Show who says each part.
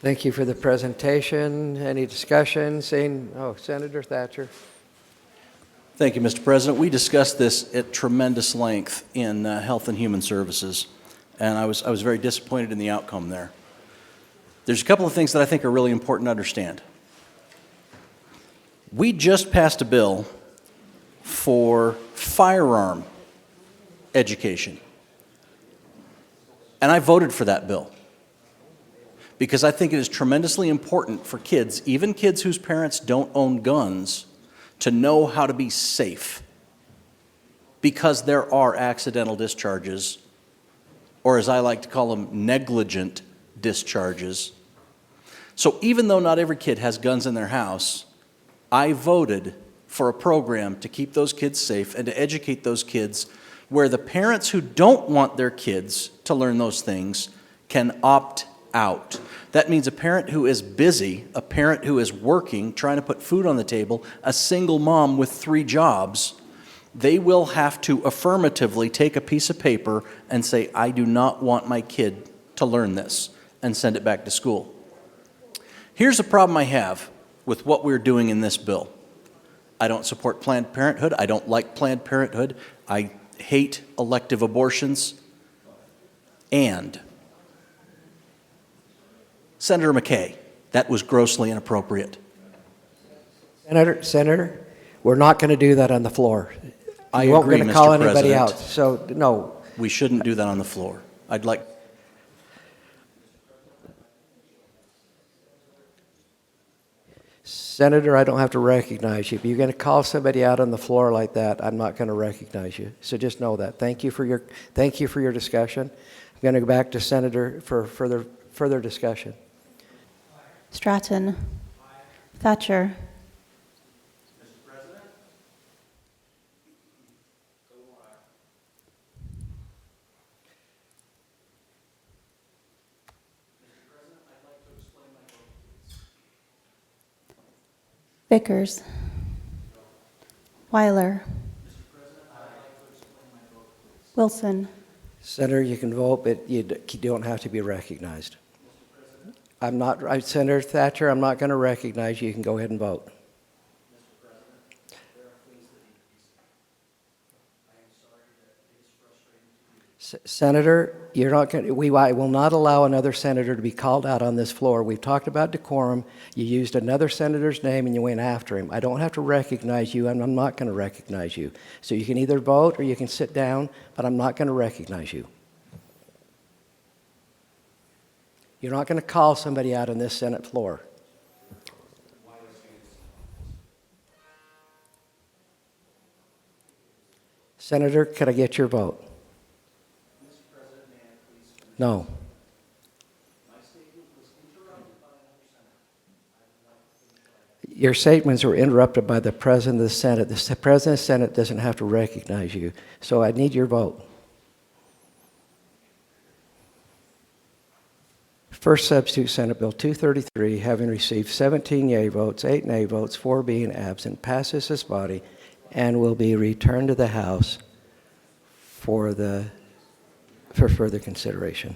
Speaker 1: Thank you for the presentation. Any discussion? Senator Thatcher.
Speaker 2: Thank you, Mr. President. We discussed this at tremendous length in Health and Human Services, and I was very disappointed in the outcome there. There's a couple of things that I think are really important to understand. We just passed a bill for firearm education, and I voted for that bill because I think it is tremendously important for kids, even kids whose parents don't own guns, to know how to be safe, because there are accidental discharges, or as I like to call them, negligent discharges. So even though not every kid has guns in their house, I voted for a program to keep those kids safe and to educate those kids where the parents who don't want their kids to learn those things can opt out. That means a parent who is busy, a parent who is working, trying to put food on the table, a single mom with 3 jobs, they will have to affirmatively take a piece of paper and say, I do not want my kid to learn this, and send it back to school. Here's a problem I have with what we're doing in this bill. I don't support Planned Parenthood. I don't like Planned Parenthood. I hate elective abortions. And Senator McKay, that was grossly inappropriate.
Speaker 1: Senator, we're not going to do that on the floor.
Speaker 2: I
Speaker 1: You won't
Speaker 2: agree,
Speaker 1: going to call
Speaker 2: Mr.
Speaker 1: anybody
Speaker 2: President.
Speaker 1: out. So, no.
Speaker 2: We shouldn't do that on the floor. I'd like...
Speaker 1: Senator, I don't have to recognize you. If you're going to call somebody out on the floor like that, I'm not going to recognize you. So just know that. Thank you for your discussion. I'm going to go back to Senator for further discussion.
Speaker 3: Stratton. Thatcher.
Speaker 2: Mr. President? Mr. President, I'd like to explain my vote, please.
Speaker 3: Vickers. Weiler.
Speaker 2: Mr. President, I'd like to explain my vote, please.
Speaker 3: Wilson.
Speaker 1: Senator, you can vote, but you don't have to be recognized. I'm not, Senator Thatcher, I'm not going to recognize you. You can go ahead and vote.
Speaker 2: Mr. President, there are things that need to be said. I am sorry that it is frustrating to you.
Speaker 1: Senator, you're not going I will not allow another senator to be called out on this floor. We've talked about decorum. You used another senator's name and you went after him. I don't have to recognize you, and I'm not going to recognize you. So you can either vote or you can sit down, but I'm not going to recognize you. You're not going to call somebody out on this Senate floor. Senator, could I get your vote?
Speaker 2: Mr. President, may I please finish?
Speaker 1: No.
Speaker 2: My statement was interrupted by another senator. I would like to finish what I had.
Speaker 1: Your statements were interrupted by the President of the Senate. The President of the Senate doesn't have to recognize you. So I need your vote. First substitute Senate Bill 233, having received 17 yea votes, 8 nay votes, 4 being absent, passes this body and will be returned to the House for further consideration.